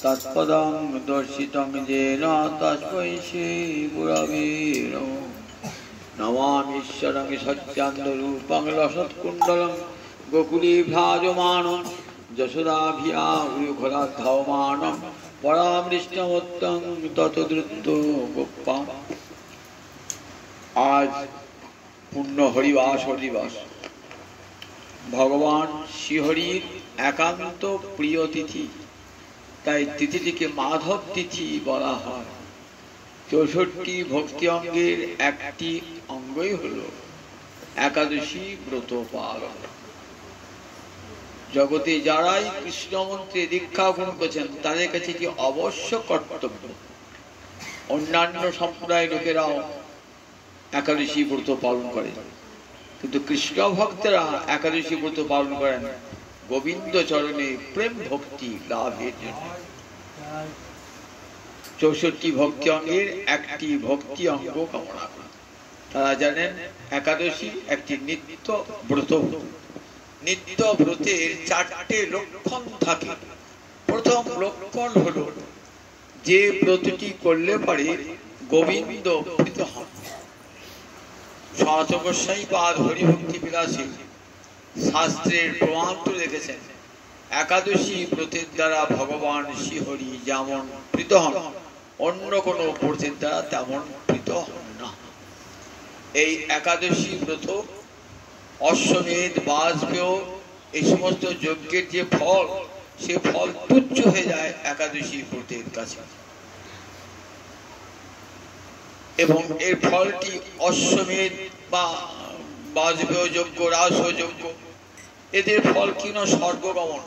तत्पदं दर्शितं येन तस्मै श्री गुरवे नमः। नमामीश्वरं सच्चिदानन्दरूपं लसत्कुण्डलं गोकुले भ्राजमानं यशोदाभिया उरुखलाद्धवमानं परामृष्टमोत्तं ततोद्रुतो गोप्पं। आज पूर्ण हरिवास दिवस। भगवान श्रीहरिर एकांत प्रिय तिथि, ताई तिथिटिके माधव तिथि बला हय। 64 भक्ति अंगेर एकटी अंगई हलो एकादशी व्रत पालन। जगते जाराई कृष्ण मंत्रे दीक्षा ग्रहण करेছেন তাদের কাছে কি অবশ্য কর্তব্য। অন্যান্য সম্প্রদায় লোকেরাও एकादशी व्रत पालन करे, किन्तु कृष्ण भक्तरा एकादशी व्रत पालन करेन गोविंद चरणे प्रेम भक्ति लाभेर जन्य। 64 भक्ति अंगेर एकटी भक्ति अंग कामना करें। तारा जानेन एकादशी एकटी नित्य व्रत। नित्य व्रतेर 4टे लक्षण थाके। प्रथम लक्षण हलो जे व्रतटी करले पारे गोविंद प्रीत हन। सनातन गोस्वामी पाद हरिभक्ति বিলাসী शास्त्रेर प्रमाण तो रेखेছেন एकादशी व्रतेर द्वारा भगवान श्रीहरि जेमन प्रीत हन अन्य कोनो व्रतेर द्वारा तेमन प्रीत हन ना। এই एकादशी व्रत अश्वमेध वाजपेय এই সমস্ত যজ্ঞের যে ফল সে ফল তুচ্ছ হয়ে যায় एकादशी व्रतेर কাছে। एवं एर फलटी अश्वमेध बा वाजपेय यज्ञ राजस्व यज्ञ एদের फल कि ना स्वर्गगमन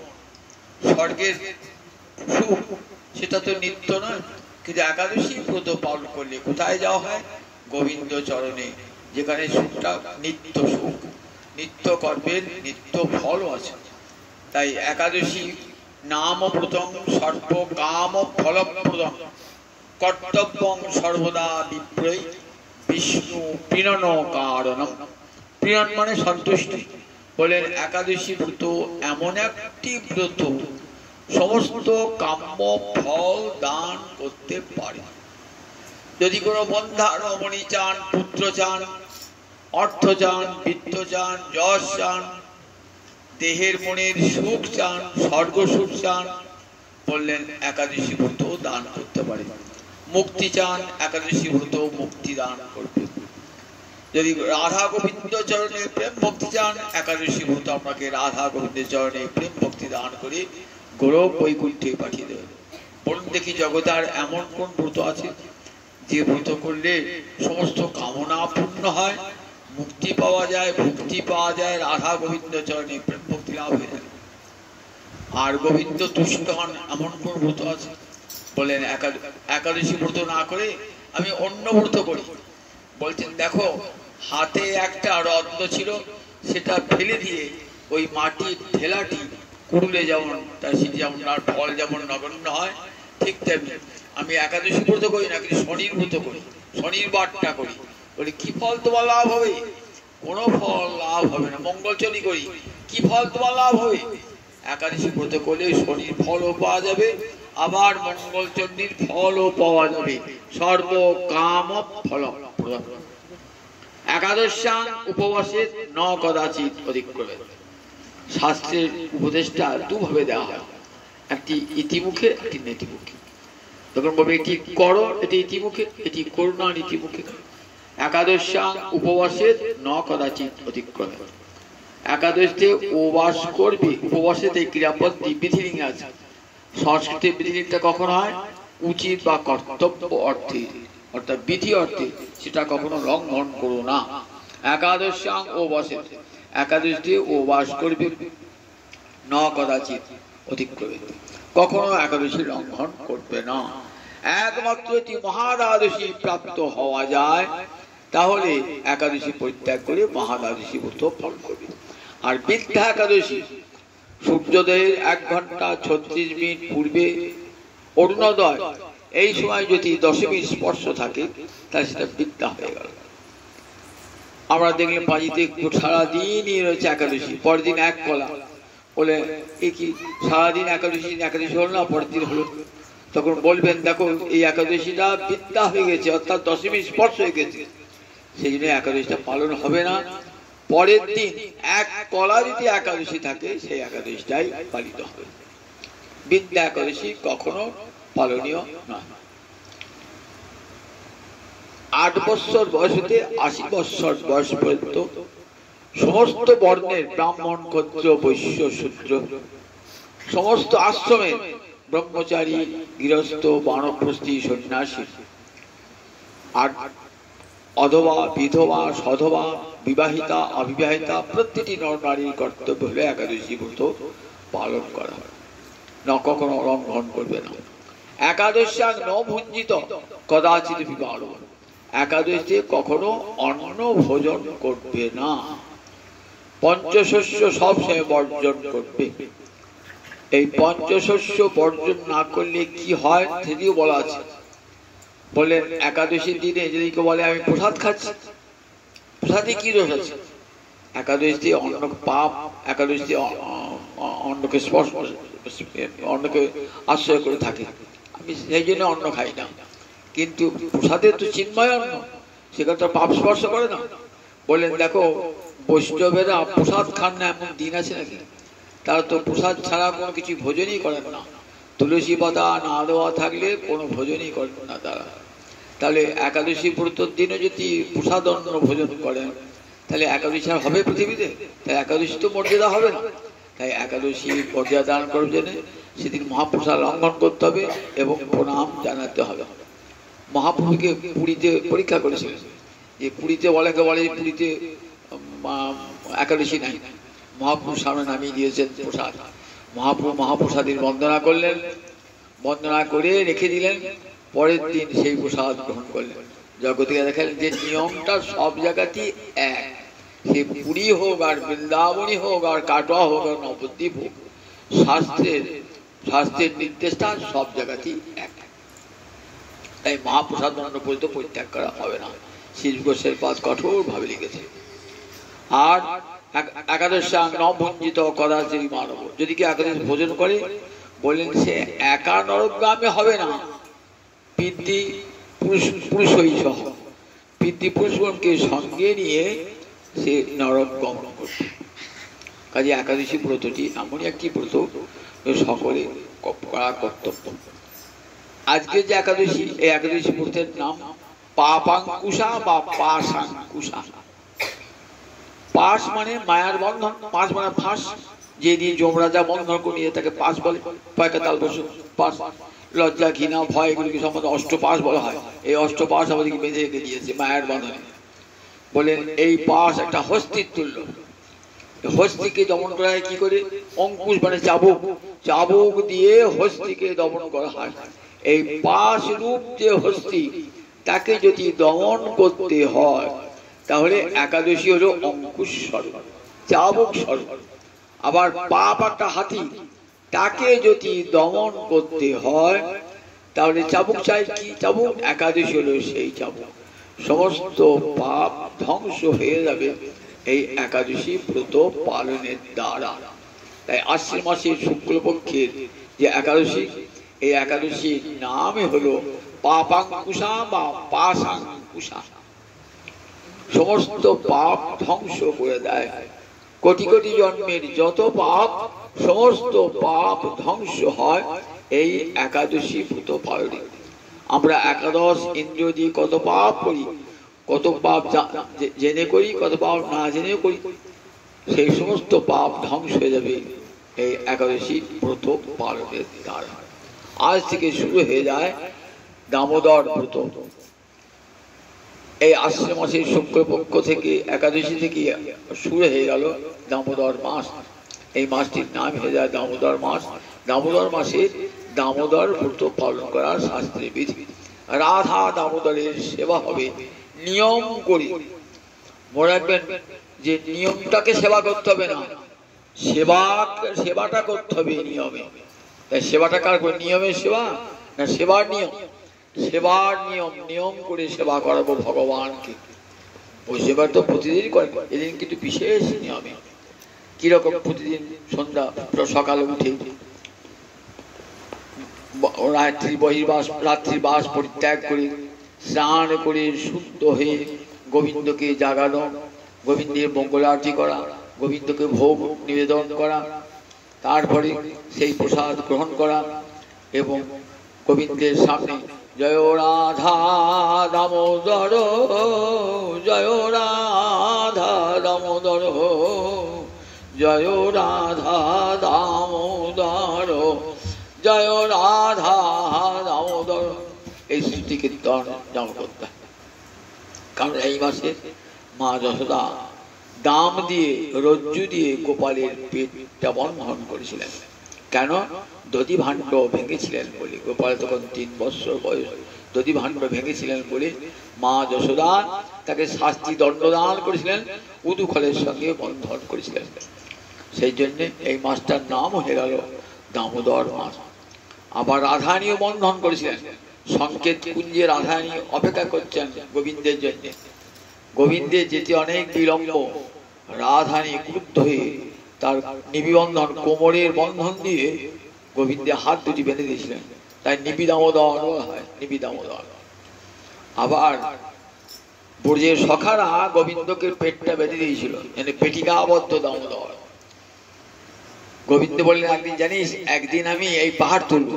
स्वर्गेर सुख सेटा तो नित्य नয়। কিন্তু एकादशी व्रत पालन करले कोথায় যাওয়া হয়? गोविंद चरणे, যেখানে সুখটা নিত্য সুখ, নিত্য কর্মের নিত্য ফল আছে। তাই एकादशी नाम व्रतং সর্ব কাম ফলপ্রদং कर्तव्यं सर्वदा विप्रय विष्णु प्रीणन कारणम। प्रीणन माने सन्तुष्टि। बोलेन एकादशी व्रत एमन एकटी व्रत समस्त काम्य फल दान करते पारे। यदि कोनो बन्धा रमणी चान, पुत्र चान, अर्थ चान, वित्त चान, यश चान, देहेर मनेर सुख चान, स्वर्ग सुख चान, बोलेन एकादशी व्रत दान करते पारे। मुक्ति चान एकादशी व्रत मुक्ति दान करबे। यदि राधा गोविंद चरणे प्रेम भक्ति चान एकादशी व्रत आपनाके राधा गोविंद चरणे प्रेम भक्ति दान करे गौरव बैकुंठे पाठिये देबे। बोलुन देखि जगते आर एमन कोन व्रत आछे जे व्रत करले समस्त कामना पूर्ण हय, मुक्ति पाওয়া যায়, भक्ति पाওয়া যায়, राधा गोविंद चरणे प्रेम भक्ति लाभ हয়ে যায়। আর गोविंद तुष्ट हन एमन कोन व्रत आछे? बोलेन एकादशी व्रत ना करे आमी अन्य व्रत करी। बोलছেন देखो हाथे একটা রত্ন ছিল সেটা ফেলে দিয়ে ওই মাটির ঢেলাটি কুড়ুলে যেমন তার সিটি যেমন আর ফল যেমন নগণ্য হয় ঠিক তেমনি আমি একাদশী ব্রত করি না, কিন্তু শনির ব্রত করি, শনির বারটা করি। বলি কি ফল তোমার লাভ হবে? কোনো ফল লাভ হবে না। মঙ্গলচরী করি, কি ফল তোমার লাভ হবে? একাদশী ব্রত করলে শনির ফলও পাওয়া যাবে, আবার মঙ্গলচণ্ডীর ফলও পাওয়া যাবে। সর্ব কাম ফল প্রদান। একাদশ্যাং উপবাসে ন কদাচিৎ অধিক্রমে। শাস্ত্রের উপদেশটা দুভাবে দেওয়া হয়, একটি ইতিমুখে একটি নেতিমুখে। তখন বলবে এটি করো, এটি ইতিমুখে, এটি করো না নীতিমুখে। একাদশ্যাং উপবাসে ন কদাচিৎ অধিক্রমে। একাদশীতে উপবাস করবে, উপবাসেতে ক্রিয়াপদ বিধিলিঙ্গ আছে। সংস্কৃতে বিধিলিঙ্গটা কখন হয়? উচিত বা কর্তব্য অর্থে অর্থাৎ বিধি অর্থে, সেটা কখনো লঙ্ঘন করো না। একাদশ্যাং উপবাসে একাদশীতে উপবাস করবে ন কদাচিৎ অধিক্রমে, কখনো একাদশী লঙ্ঘন করবে না। একমাত্র যদি মহাদ্বাদশী প্রাপ্ত হওয়া যায় তাহলে একাদশী পরিত্যাগ করে মহাদ্বাদশী ব্রত পালন করবে। আর বৃদ্ধা একাদশী সূর্যোদয়ের 1 ঘন্টা 36 মিনিট পূর্বে অরুণোদয় এই সময় যদি দশমীর স্পর্শ থাকে তাহলে সেটা বৃদ্ধা হয়ে গেল। আমরা দেখলাম পাঁজিতে সারাদিনই রয়েছে একাদশী, পরের দিন 1 কলা বলে এ কি সারাদিন একাদশী একাদশী হলো না, পরের দিন হলো। তখন বলবেন দেখো এই একাদশীটা বিদ্যা হয়ে গেছে, অর্থাৎ দশমী স্পর্শ হয়ে গেছে, সেই জন্য একাদশীটা পালন হবে না। পরের দিন এক কলা যদি একাদশী থাকে সেই একাদশীটাই পালিত হবে। বিদ্যা একাদশী কখনো পালনীয় নয়। 8 বৎসর বয়স হতে 80 বৎসর বয়স পর্যন্ত সমস্ত বর্ণের ব্রাহ্মণ, ক্ষত্রিয়, বৈশ্য, শূদ্র, সমস্ত আশ্রমের ব্রহ্মচারী, গৃহস্থ, বানপ্রস্থী, সন্ন্যাসী আর অধবা, বিধবা, সধবা, বিবাহিতা, অবিবাহিতা প্রত্যেকটি নরনারীর কর্তব্য হলো একাদশী ব্রত পালন করা, না কখনো লঙ্ঘন করবে না। একাদশ্যাং ন ভুঞ্জিত কদাচিৎ বিবাহ, একাদশীতে কখনো অন্ন ভোজন করবে না। পঞ্চশস্য সব সময় বর্জন করবে। এই পঞ্চশস্য বর্জন না করলে কি হয় সেটিও বলা আছে। বলেন একাদশীর দিনে যদি কেউ বলে আমি প্রসাদ খাচ্ছি, প্রসাদে কি দোষ আছে? একাদশীতে অন্ন পাপ, একাদশীতে অন্নকে স্পর্শ, অন্নকে আশ্রয় করে থাকে, আমি সেই জন্য অন্ন খাই না। কিন্তু প্রসাদের তো চিন্ময় অন্ন, সেখানে তো পাপ স্পর্শ করে না। বলেন দেখো বৈষ্ণবেরা প্রসাদ খান না এমন দিন আছে নাকি? তারা তো প্রসাদ ছাড়া কোনো কিছু ভোজনই করেন না। তুলসী পাতা না দেওয়া থাকলে কোনো ভোজনই করেন না তারা। তাহলে একাদশী ব্রতর দিনে যদি প্রসাদ অন্ন ভোজন করেন তাহলে একাদশী আর হবে পৃথিবীতে? তাই একাদশী তো মর্যাদা হবে না। তাই একাদশী মর্যাদা দান করার জন্য সেদিন মহাপ্রসাদ লঙ্ঘন করতে হবে এবং প্রণাম জানাতে হবে। মহাপ্রভুকে পুরীতে পরীক্ষা করেছিলেন যে পুরীতে বলে পুরীতে একাদশী নাই, মহাপ্রভুর সামনে নামিয়ে দিয়েছেন প্রসাদ। মহাপ্রভু মহাপ্রসাদের বন্দনা করলেন, বন্দনা করে রেখে দিলেন, পরের দিন সেই প্রসাদ গ্রহণ করলেন। জগতে দেখেন যে নিয়মটা সব জায়গাতেই এক, সে পুরী হোক আর বৃন্দাবনী হোক আর কাটোয়া হোক আর নবদ্বীপ হোক, শাস্ত্রের নির্দেশটা সব জায়গাতেই এক। তাই মহাপ্রসাদ অন্ন পর্যন্ত পরিত্যাগ করা হবে না, শ্রী ঘোষের পাঠ কঠোর ভাবে লিখেছে। আর একাদশাং ন ভুঞ্জিত কদাচিৎ মানব, যদি কি একাদশ ভোজন করে বললেন সে একা নরকগামী হবে না, পিতৃ পুরুষই সহ পিতৃপুরুষগণকে সঙ্গে নিয়ে সে নরক গমন করবে। কাজে একাদশী ব্রতটি এমনই একটি ব্রত সকলে করা কর্তব্য। আজকে যে একাদশী, এই একাদশী ব্রতের নাম পাপাঙ্কুশা বা পাশাঙ্কুশা। পাশ মানে মায়ার বন্ধন, পাশ মানে ফাঁস, যে দিয়ে যমরাজা বন্ধন করে নিয়ে তাকে পাশ বলে। পয়কাতাল বসু পাশ, লজ্জা, ঘৃণা, ভয় এগুলিকে সম্বন্ধে অষ্টপাশ বলা হয়। এই অষ্টপাশ আমাদেরকে বেঁধে রেখে দিয়েছে মায়ের বন্ধনে। বলেন এই পাশ একটা হস্তির তুল্য। হস্তিকে দমন করা হয় কি করে? অঙ্কুশ মানে চাবুক, চাবুক দিয়ে হস্তিকে দমন করা হয়। এই পাশ রূপ যে হস্তি, তাকে যদি দমন করতে হয় তাহলে একাদশী হলো অঙ্কুশ স্বরূপ, চাবুক স্বরূপ। আবার পাপ একটা হাতি, তাকে যদি দমন করতে হয় তাহলে চাবুক চাই কি? চাবুক। একাদশী হলো সেই চাবুক। সমস্ত পাপ ধ্বংস হয়ে যাবে এই একাদশী ব্রত পালনের দ্বারা। তাই আশ্বিন মাসের শুক্লপক্ষের যে একাদশী, এই একাদশীর নামই হলো পাপাঙ্কুশা বা পাশাঙ্কুশা। সমস্ত পাপ ধ্বংস করে দেয়। কোটি কোটি জন্মের যত পাপ, সমস্ত পাপ ধ্বংস হয় এই একাদশী ব্রত পালনে। আমরা একাদশ ইন্দ্রিয় দিয়ে কত পাপ করি, কত পাপ জেনে করি, কত পাপ না জেনে করি, সেই সমস্ত পাপ ধ্বংস হয়ে যাবে এই একাদশী ব্রত পালনের দ্বারা। আজ থেকে শুরু হয়ে যায় দামোদর ব্রত। এই আশ্বিন মাসের শুক্লপক্ষ থেকে একাদশী থেকে শুরু হয়ে গেল দামোদর মাস। এই মাসটির নাম হয়ে যায় দামোদর মাস। দামোদর মাসে দামোদর ব্রত পালন করার শাস্ত্রের বিধি। রাধা দামোদরের সেবা হবে নিয়ম করে। মনে রাখবেন যে নিয়মটাকে সেবা করতে হবে না, সেবাটা করতে হবে নিয়মে। তাই সেবাটা কার করে? নিয়মের সেবা না সেবার নিয়ম? সেবার নিয়ম, নিয়ম করে সেবা করাবো ভগবানকে। ওই সেবা তো প্রতিদিন করেন, এদিন কিন্তু বিশেষ নিয়মে। কিরকম? প্রতিদিন সন্ধ্যা সকালে উঠে রাত্রিবাস পরিত্যাগ করে স্নান করে শুদ্ধ হয়ে গোবিন্দকে জাগানো, গোবিন্দের মঙ্গলারতি করা, গোবিন্দকে ভোগ নিবেদন করা, তারপরে সেই প্রসাদ গ্রহণ করা এবং গোবিন্দের সামনে জয় রাধা দামোদর, জয় রাধা দামোদর, জয় রাধা দামোদর, জয় রাধা দামোদর, এই স্মৃতি কীর্তন যেমন করতে। কারণ এই মাসে মা যশোদা দাম দিয়ে, রজ্জু দিয়ে গোপালের পেটটা বন্ধন করেছিলেন। কেন? দধি ভাণ্ড ভেঙেছিলেন বলে। গোপাল তখন 3 বৎসর বয়স। দধি ভাণ্ড ভেঙেছিলেন বলে মা যশোদা তাকে শাস্তি দণ্ডদান করেছিলেন, উদুখলের সঙ্গে বন্ধন করেছিলেন। সেই জন্য এই মাসটার নাম হয়ে গেল দামোদর মাস। আবার রাধারানীও বন্ধন করেছিলেন। সংকেত কুঞ্জে রাধারানী অপেক্ষা করছেন গোবিন্দের জন্য। গোবিন্দের যেতে অনেক বিলম্ব, রাধারানী ক্রুদ্ধ হয়ে তার নিবিবন্ধন, কোমরের বন্ধন দিয়ে গোবিন্দের হাত দুটি বেঁধে দিয়েছিলেন, তাই নিবি দামোদর হয়, নিবি দামোদর। আবার ব্রজের সখারা গোবিন্দকে পেটটা বেঁধে দিয়েছিল, মানে পেটিকাবদ্ধ দামোদর। গোবিন্দ বললেন, একদিন জানিস, একদিন আমি এই পাহাড় তুলব।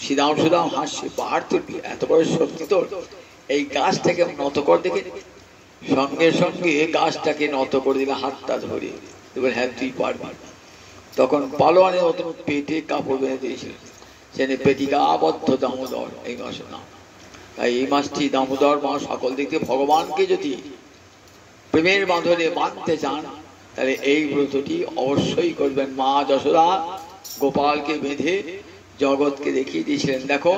শ্রীরাম সুদাম হাসছে, পাহাড় তুলবি? এত বড় শক্তি তোর? এই গাছটাকে নত কর দেখে। সঙ্গে সঙ্গে গাছটাকে নত করে দিলে, হাতটা ধরে। হ্যাঁ, তুই পারবি। তখন পালোয়ানের মতন পেটে কাপড় বেঁধে দিয়েছিলেন, সেখানে পেটিকাবদ্ধ দামোদর এই মাসের নাম। তাই এই মাসটি দামোদর মাস। সকল দিক থেকে ভগবানকে যদি প্রেমের বাঁধনে বাঁধতে চান, তাহলে এই ব্রতটি অবশ্যই করবেন। মা যশোদা গোপালকে বেঁধে জগৎকে দেখিয়ে দিয়েছিলেন, দেখো,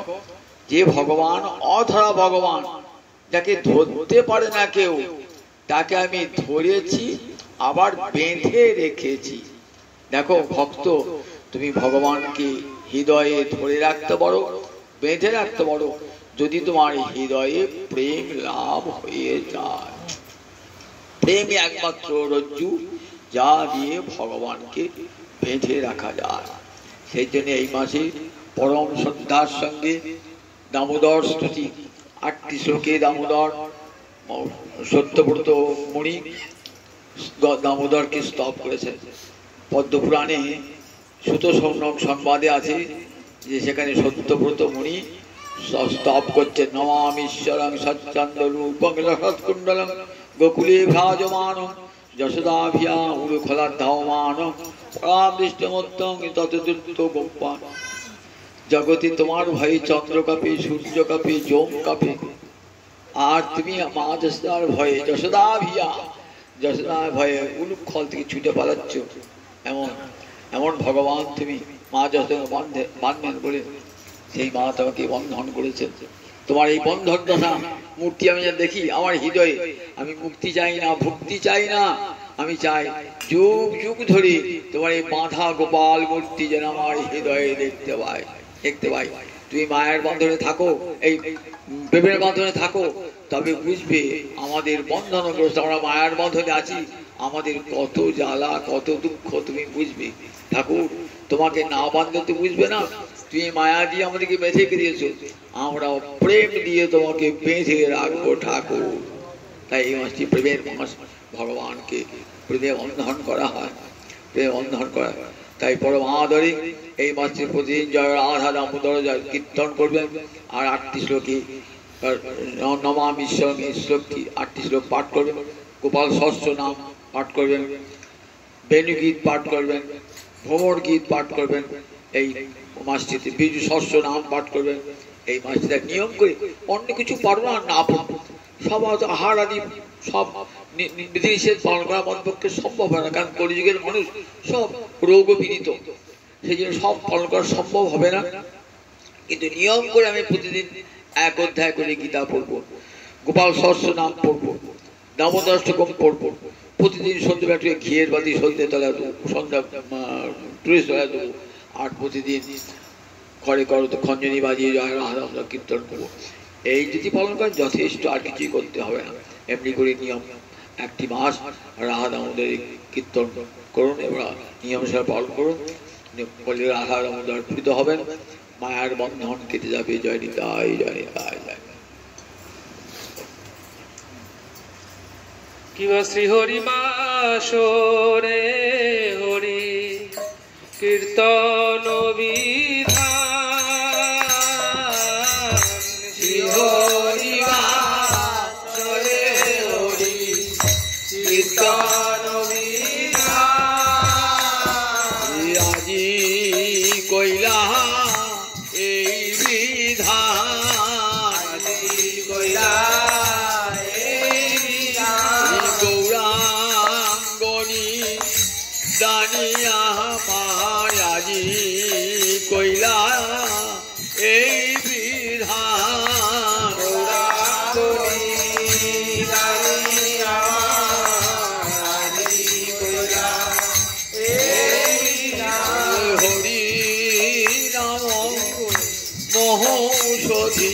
যে ভগবান অধরা ভগবান, যাকে ধরতে পারে না কেউ, তাকে আমি ধরেছি, আবার বেঁধে রেখেছি। দেখো ভক্ত, তুমি ভগবানকে হৃদয়ে ধরে রাখতে পারো, বেঁধে রাখতে পারো, যদি তোমার হৃদয়ে প্রেম লাভ হয়ে যায়। প্রেম একমাত্র রজ্জু, যা দিয়ে ভগবানকে বেঁধে রাখা যায়। সেই জন্য এই মাসে পরম শ্রদ্ধার সঙ্গে দামোদর স্তুতি 8টি শ্লোকে দামোদর সত্যব্রত মুনি দামোদরকে স্তব করেছেন। পদ্মপুরাণে সুত সংবাদে আছে যে সেখানে সত্যব্রত মুনি স্তব করছেন। নমামীশ্বরং সচ্চন্দ্ররূপং সৎকুণ্ডলং গোকুলে ভ্রাজমান যশোদাভিয়া উরুখলা ধাওমান পরামৃষ্টমোত্তং ততদূত গোপাল। জগতে তোমার ভয়ে চন্দ্র কাঁপে, সূর্য কাঁপে, জোম কাঁপে, আর তুমি মা যশোদার ভয়ে, যশোদাভিয়া, যশোদার ভয়ে উলুখল থেকে ছুটে পালাচ্ছ। এমন এমন ভগবান তুমি মা যশোদা বাঁধবেন বলে সেই মা তোমাকে বন্ধন করেছেন। তোমার এই বন্ধন দশা মূর্তি আমি যা দেখি আমার হৃদয়ে, আমি মুক্তি চাই না, ভক্তি চাই না, আমি চাই যুগ যুগ ধরে তোমার এই বাঁধা গোপাল মূর্তি যেন আমার হৃদয়ে দেখতে পাই। তুমি মায়ের বন্ধনে থাকো, এই প্রেমের বন্ধনে থাকো, তবে বুঝবে আমাদের বন্ধনগ্রস্ত, আমরা মায়ের বন্ধনে আছি, আমাদের কত জ্বালা, কত দুঃখ তুমি বুঝবে। ঠাকুর তোমাকে না বাঁধলে তো বুঝবে না। তুমি মায়া দিয়ে আমাদেরকে বেঁধে দিয়েছো, আমরা প্রেম দিয়ে তোমাকে বেঁধে রাখবো ঠাকুর। তাই এই মাসটি প্রেমের মাস, ভগবানকে প্রেমে বন্ধন করা হয়, প্রেম বন্ধন করা হয়। তাই পরম আদরে এই মাসটির প্রতিদিন জয় রাধা দামোদর কীর্তন করবেন। আর 8টি শ্লোকে নমামীশ্বরং এই শ্লোকটি 8টি শ্লোক পাঠ করবেন। গোপাল ষষ্ঠ নাম পাঠ করবেন, বেণুগীত পাঠ করবেন, ভ্রমর গীত পাঠ করবেন। এই মাসটিতে বিজু ষষ্ঠ নাম পাঠ করবেন। এই মাসটিতে নিয়ম করে অন্য কিছু পারবো না পারবো, সব আহার আদি সব বিধিনিষেধ পালন করা আমার পক্ষে সম্ভব হয় না, কারণ কলিযুগের মানুষ সব রোগ পীড়িত, সেই জন্য সব পালন করা সম্ভব হবে না। কিন্তু নিয়ম করে আমি প্রতিদিন 1 অধ্যায় করে গীতা পড়বো, গোপাল ষষ্ঠ নাম পড়বো, দামোদরাষ্টকম পড়বো, প্রতিদিন সন্ধ্যেবেলা একটু ঘিয়ের বাতি সন্ধ্যে তলা দেবো, সন্ধ্যা টুরিস তলা দেবো, আর প্রতিদিন ঘরে করো তো খঞ্জনি বাজিয়ে জয় রাধা কীর্তন করবো। এই যদি পালন করেন যথেষ্ট, আর কিছুই করতে হবে না। এমনি করে নিয়ম 1টি মাস রাধা দামোদর কীর্তন করুন, এবার নিয়ম হিসাবে পালন করুন, বলে রাধা দামোদর প্রীত হবেন। মায়ার বন্ধন কেটে যাবে। জয় নিতাই, জয় নিতাই, জয়। কিবা শ্রী হরি বাসরে হরি কীর্তন বিধান, শ্রী হরি বাসরে হরি কীর্তন বিধান, আজি কইলা এই বিধান, আজি কইলা দানিয়া মায়াজি কইলা এই বিধান, হরি নাম মহৌষধি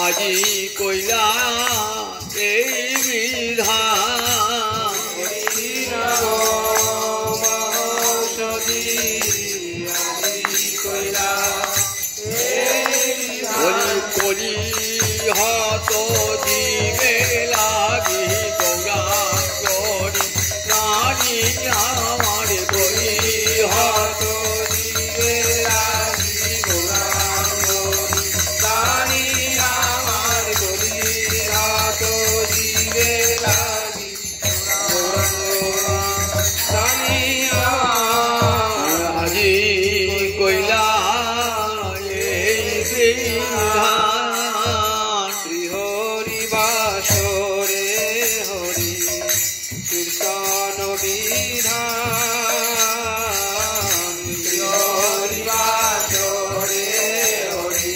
আজি কইলা এই বিধান, কলি হত দিবে লাগি গৌরাঙ্গনি রানী আমার, কলি হত দিবে লাগি গৌরাঙ্গনি রানী আমার, কলি হত দিবে লাগি গৌরাঙ্গনি আজি কইলা শ্রী হরি বাসরে হরি কীর্তন বিধান, শ্রী হরি বাসরে হরি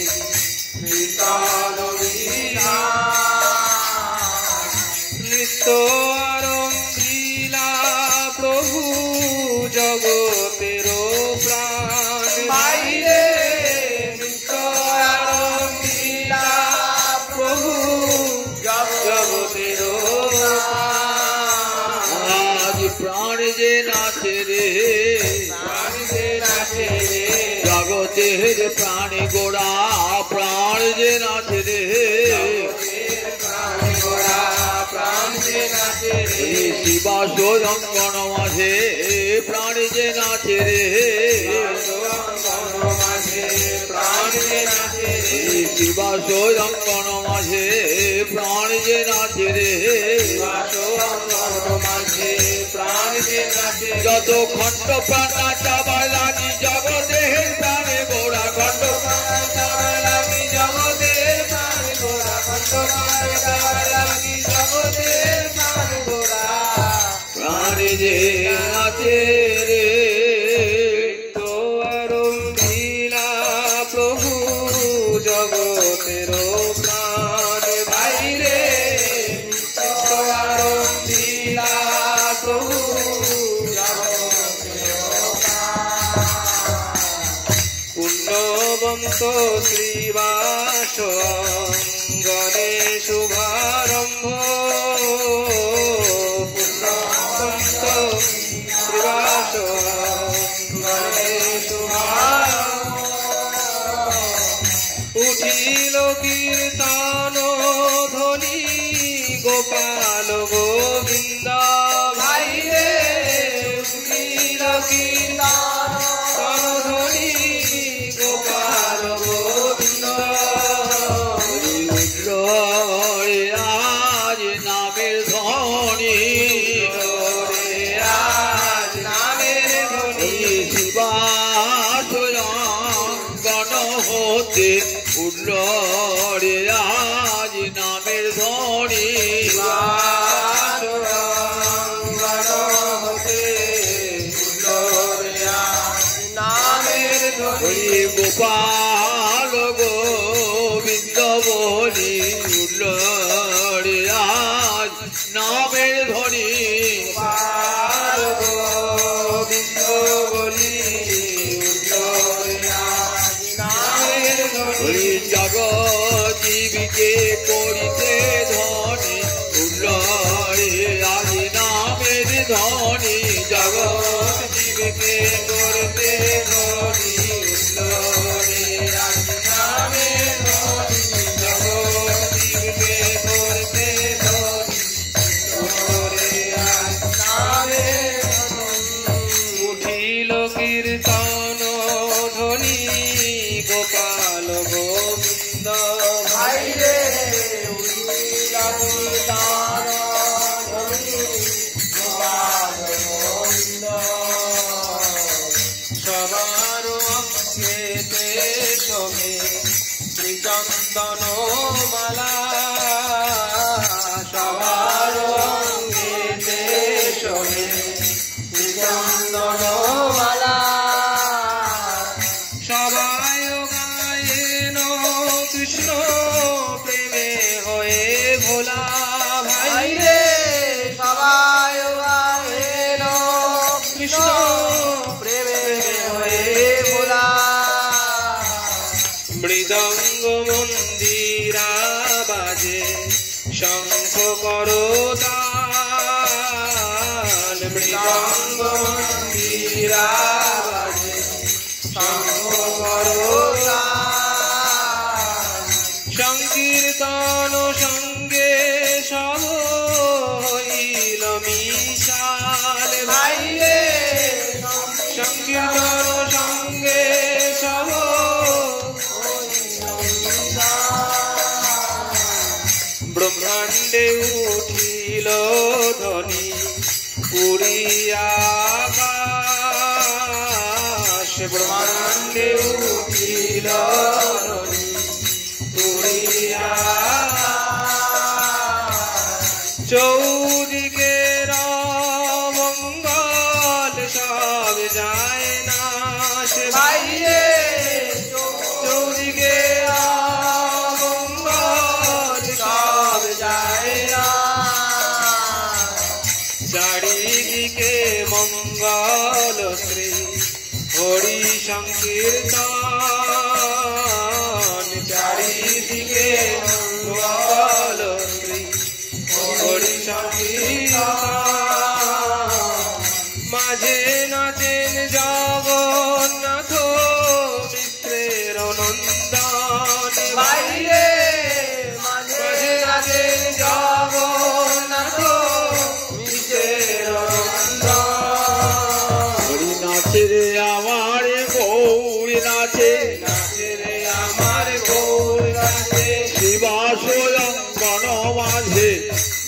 কীর্তন বিধান, নিত্য আরম্ভিলা প্রভু জগতের প্রাণ, বাইরে প্রাণ যে নাচে রে, জগতের প্রাণ গোড়া প্রাণ যে নাচে রে, শিবাস অঙ্গন মাঝে প্রাণ যে নাচে রে, শিবাস অঙ্গন মাঝে প্রাণ যে নাচে রে, যত খণ্ড প্রাণ নাচাবার লাগি জগতের প্রাণে গোড়া, খণ্ড প্রাণ নাচাবার লাগি জগতের প্রাণে গোড়া, খণ্ড প্রাণ নাচাবার লাগি জগতের প্রাণে গোড়া, প্রাণে যে নাচে রে, তো আরম্ভিলা প্রভু জগতের প্রাণ, বাইরে তো আরম্ভিলা প্রভু পুণ্যবন্ত শ্রীবাস অঙ্গনে শুভারম্ভ, পুণ্যবন্ত শ্রীবাস অঙ্গনে শুভারম্ভ, উঠিল কীর্তন ধ্বনি গোপাল গোবিন্দ, ভাইরে উঠিল কীর্তন ধ্বনি গোপাল গোবিন্দ, আজ নামের ধ্বনি, আজ নামের ধ্বনি, শিবাস অঙ্গন হতে উঠল রে আজ নামের ধ্বনি, গোপাল গোবিন্দ বলি উঠল রে আজ নামের ধ্বনি, গোবিন্দ বলি জগৎ জীবিকে করিতে ধনী উঠল রে আজ নামের ধ্বনি, জগৎ জীবিকে করতে ধনী উঠল রে গোপাল গোবিন্দ ভাই রে উঠিলাম তার ধ্বনি গোপাল গোবিন্দ সবার অঙ্গেতে শোভে শ্রীচন্দন মালা সবার অঙ্গেতে শোভে চন্দন মালা সবাই গায়েন কৃষ্ণ প্রেমে হয়ে ভোলা ভাই ভাই রে সবাই গায়েন কৃষ্ণ প্রেমে হয়ে ভোলা মৃদঙ্গ মন্দিরা বাজে শঙ্খ করতাল মৃদঙ্গ মন্দিরা বাজে শঙ্খ করতাল সংকীর্তন সঙ্গে সব হইল মিশাল ভাই রে সংকীর্তন সঙ্গে সব ব্রহ্মাণ্ডে উঠিল ধ্বনি পুরিয়া আকাশ ব্রহ্মাণ্ডে উঠিল ধ্বনি পুরিয়া চৌদিকে মঙ্গল সব যায় না সে ভাই রে চৌদিকে মঙ্গল সব যায় না চারিদিকে মঙ্গল শ্রী হরি সংকীর্তন চারিদিকে মঙ্গল শ্রী হরি সংকীর্তন মাঝে নাচেন জগন্নাথ মিত্রের নন্দন ভাই রে মাঝে নাচেন জগন্নাথ মিত্রের নন্দন হরি নাচে রে আমার গৌরী নাচে, নাচে রে আমার গৌর নাচে শিবাস অঙ্গন মাঝে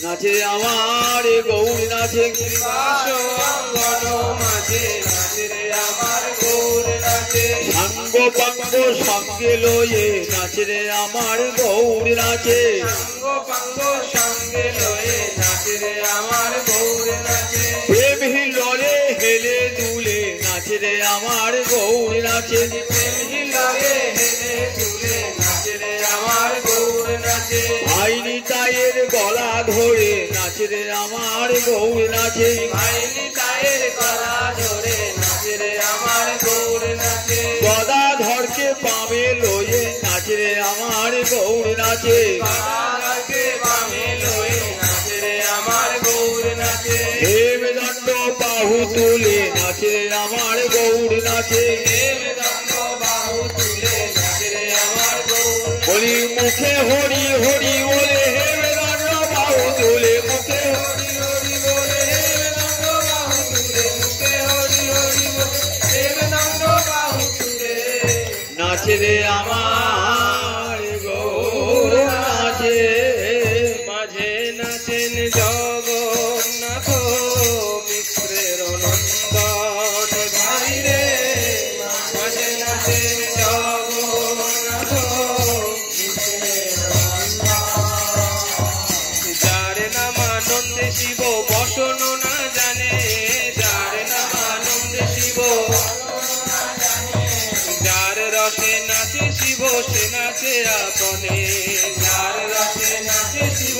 নাচে আমার গৌরী নাচে, বাস অঙ্গন মাঝে নাচে রে আমার গৌর নাচে সাঙ্গ পাঙ্গ সঙ্গে লয়ে নাচে রে আমার গৌরী নাচে, সাঙ্গ পাঙ্গ সঙ্গে লয়ে নাচে রে আমার গৌর নাচে প্রেম হিলরে হেলে দুলে নাচে রে আমার গৌরী নাচে, প্রেম হিলরে হেলে দুলে নাচে রে আমার গৌর নাচে ভাই নিতাইয়ের গলা ধরে নাচে রে আমার গৌরী নাচে, ভাই নিতাইয়ের গলা ধরে নাচে রে আমার গৌর নাচে গদাধরকে পাবে লয়ে নাচে রে আমার গৌরী নাচে, গদাধরকে বামে লয়ে নাচে রে আমার গৌর নাচে হেমদণ্ড বাহু তুলে নাচে রে আমার গৌরী নাচে, দেবদণ্ড বাহু তুলে নাচে রে আমার গৌর বলি মুখে হরি হরি বলে হেমদণ্ড বাহু তুলে মুখে হরি হরি বলে দেবদণ্ড বাহু তুলে মুখে হরি হরি বলে দেবদণ্ড বাহু তুলে নাচে রে আমার গৌর নাচে, মাঝে নাচেন জগন্নাথ মিত্রের নন্দন ভাই রে মাঝে নাচেন জগন্নাথ যার নাম আনন্দে শিব বসন না জানে যার নাম আনন্দে শিব যার রসে নাচে শিব সে নাচে আপনে যার রসে নাচে শিব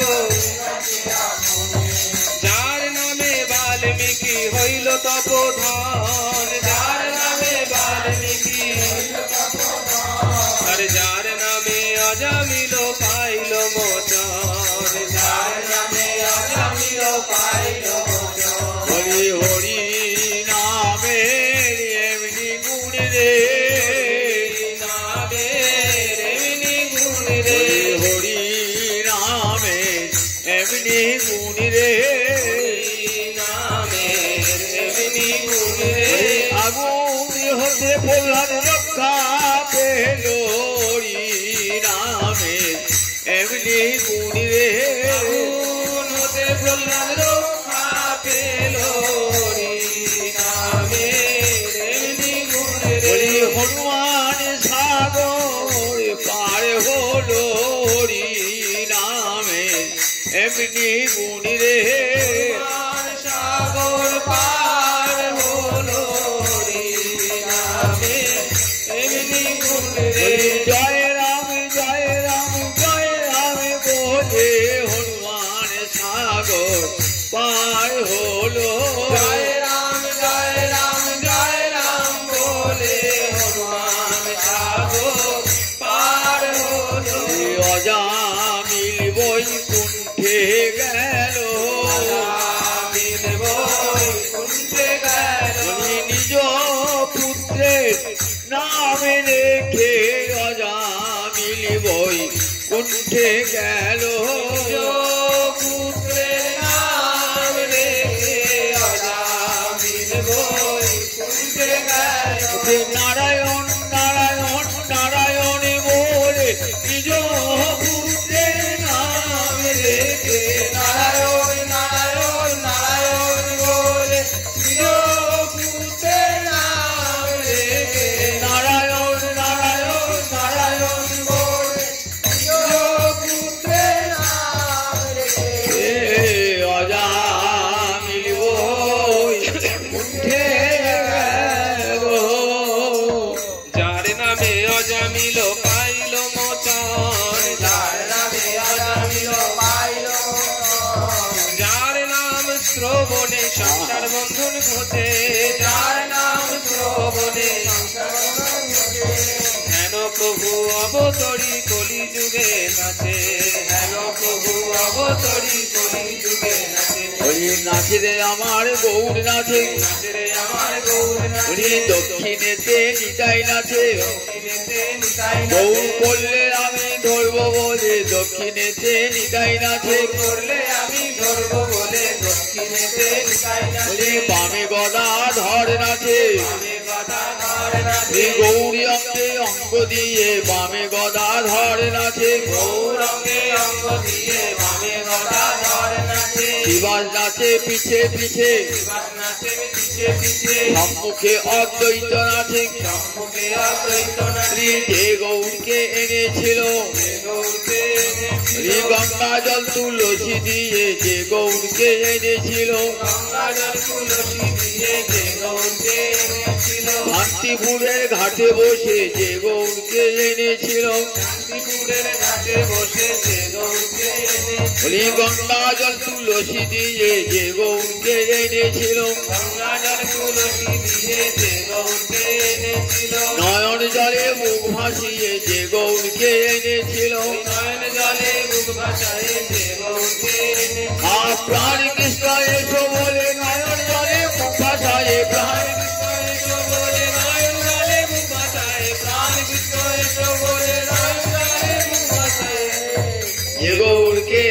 যার নামে বাল্মীকি হইল তপোধন যার নামে বাল্মীকি আর যার নামে অজামিল পাইল মোচন যার নামে অজামিল পাইল মোচন হরি হরি নামে এমনি গুণ রে, নামে রেমিনি গুণ রে হরি নামে এমনি গুণ রে, নামে রেমিনি গুণ রে আগুন হত হতে প্রহ্লাদ রক্ষা পেল নামে এমনি গুণ রে আগুন হতে প্রহ্লাদ রক্ষা পেল নামে এমনি গুণ রে হনুমান সাগর পার হলো নামে এমনি গুণ রে সাগর পার হলো নামে এমনি গুণ রে জয় রাম জয় রাম জয় রাম বলে হনুমান সাগর পার হলো জয় রাম জয় রাম জয় রাম বলে হনুমান সাগর পার হলো অজামিল বৈকুণ্ঠে গেল আমিন বৈকুণ্ঠে গেল নিজ পুত্রের নামে রেখে অজামিল বৈকুণ্ঠে গেল পুত্রের নাম রেখে অজামিল বৈকুণ্ঠে গেল নারায়ণ নারায়ণ নারায়ণ বলে নিজ পুত্রের নাম রেখে নারায়ণ নারায়ণ নারায়ণ বলে নিজ পুত্রের নাম রেখে নারায়ণ নারায়ণ নারায়ণ বলে নিজ পুত্রের নাম রেখে অজামিল বৈকুণ্ঠে গেল যার নামে অজামিল পাইল মোচন যার নামে অজামিল পাইল যার নাম শ্রবণে সংসার বন্ধন ঘটে যার নাম শ্রবণে হেন প্রভু অবতরী কলি যুগে নাচে হেন প্রভু অবতরী কলি যুগে নাচে ওই নাচে রে আমার গৌর নাচে নাচে রে আমার গৌর নাচে দক্ষিণেতে নিতাই নাচে দক্ষিণেতে নিতাই গৌর নাচে করলে আমি ধরবো বলে দক্ষিণেতে নিতাই নাচে করলে আমি ধরবো বলে দক্ষিণেতে নিতাই নাচে বামে গদা ধর নাচে আমি গদা ধর নাচে এই গৌরী অঙ্গে অঙ্গ দিয়ে বামে গদা ধর নাচে গৌরঙ্গে অঙ্গ দিয়ে বামে গদা ধর নাচে শিবাস নাচে পিছে পিছে শিবাস নাচে পিছে পিছে সম্মুখে অদ্বৈত নাচে সম্মুখে অদ্বৈত নাচে যে গৌরকে এনেছিল গৌরকে শ্রী গঙ্গা জল তুলসী দিয়ে যে গৌরকে এনেছিল গঙ্গা জল তুলসী দিয়ে যে গৌরকে এনেছিল শান্তিপুরের ঘাটে বসে যে গৌরকে এনেছিল শান্তিপুরের ঘাটে বসে যে গৌরকে এনেছিল শ্রী গঙ্গা জল তুলসী দিয়ে যে গৌরকে এনেছিল গঙ্গা জল তুলসী দিয়ে যে গৌরকে এনেছিল নয়ন জলে মুখ ভাসিয়ে যে গৌরকে এনেছিল নয়ন জলে মুখ ভাসায় যে গৌরকে এনেছিল প্রাণ কৃষ্ণ এসো বলে নয়ন জলে মুখ ভাসায় প্রাণ এসো বলে নয়ন জলে মুখ ভাসায় প্রাণ কৃষ্ণ এসো বলে নয়ন জলে মুখ ভাসায় যে গৌরকে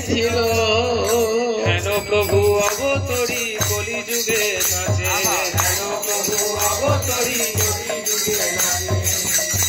ছিল হেন প্রভু অবতরী কলি যুগে নাচে হেন প্রভু অবতরী কলি যুগে নাচে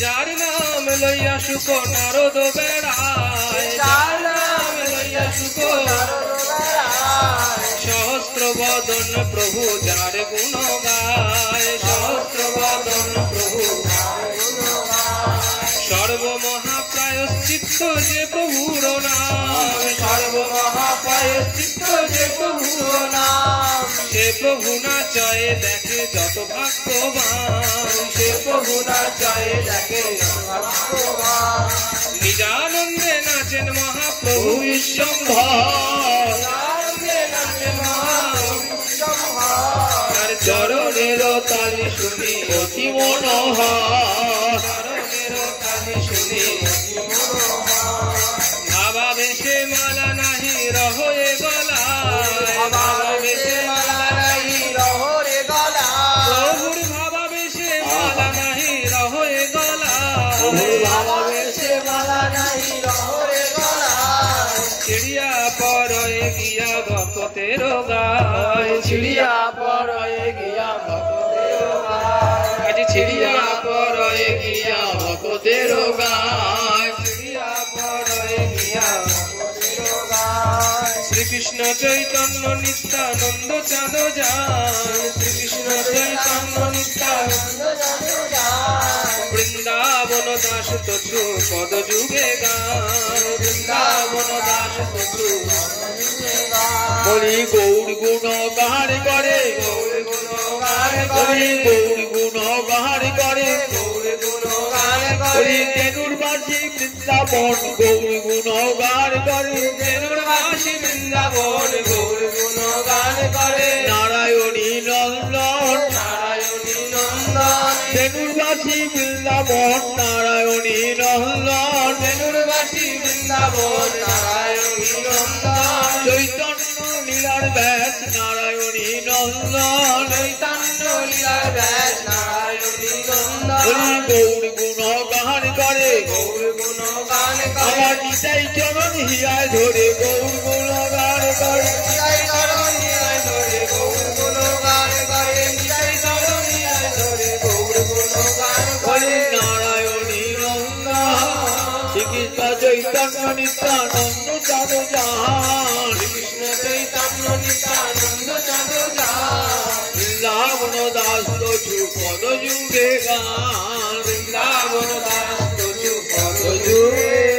যার নাম লইয়া সুখ নারদ বেড়ায় যার নাম লইয়া সুখ নারদ বেড়ায় সহস্র বদন প্রভু যার গুণ গায় সহস্র বদন প্রভু যার গুণ গায় সর্বমহাপ্রায়শ্চিত্ত যে প্রভুর নাম সর্বমহাপ্রায়শ্চিত্ত যে প্রভুর নাম সে প্রভু না চায় দেখে যত ভাগ্যবান সে প্রভু না চায় দেখে যত ভাগ্যবান নিজানন্দে নাচেন মহাপ্রভু বিশ্বম্ভর নিজানন্দে নাচেন মহাপ্রভু বিশ্বম্ভর তার চরণের তালি শুনি অতি মনোহর চরণের তালি শুনি অতি মনোহর ভাবা বেশে মালা নাহি রহয়ে গলায় ভাবা বেশে মালা নাহি রহরে গলায় প্রভুর ভাবা বেশে মালা নাহি রহয়ে গলায় প্রভুর ভাবা বেশে মালা নাহি রহরে গলায় চিড়িয়া পরয়ে গিয়া ভক্তের গায় চিড়িয়া পরয়ে গিয়া ভক্তের ছিড়িয়া পরয়ে গিয়া ভক্তের গায় ছিড়িয়া পরয়ে গিয়া ভক্তের গায়। শ্রীকৃষ্ণ চৈতন্য নিত্যানন্দ চাঁদ যায় শ্রীকৃষ্ণ চৈতন্য নিত্যানন্দ বৃন্দাবন দাস তছু পদ যুগে গায় বৃন্দাবন দাস তছু বলি গৌর গুণ গান করে গৌর গুণগান বলি করে গৌর গুণ গান করে গৌর গুণগান বলি করে তেনুরবাসী বৃন্দাবন গৌর গুণ গান করে তেনুরবাসী বৃন্দাবন গৌর গুণগান করে নারায়ণী নন্দন নারায়ণী নন্দন তেনুরবাসী বৃন্দাবন নারায়ণী নন্দন তেনুরবাসী বৃন্দাবন নারায়ণী নন্দন চৈতন্য লীলার ব্যাস নারায়ণী নন্দন চৈতন্য লীলার ব্যাস নারায়ণী নন্দন বলি গৌর গুণ গান করে গৌর গুণগান করে আমার নিতাই চরণ হিয়ায় ধরে গৌর গুণ গান করে নিতাই চরণিয়ায় ধরে গৌর গুণগান করে নিতাই চরণিয়ায় ধরে গৌর গুণগান বলি করে নারায়ণী নন্দন শ্রীকৃষ্ণ চৈতন্য নিত্যানন্দ চাঁদ জাহান কৃষ্ণ চৈতন্য নিত্যানন্দ চাঁদ যায় বৃন্দাবন দাস তছু পদ যুগে গান বৃন্দাবন দাস তছু পদ যুগে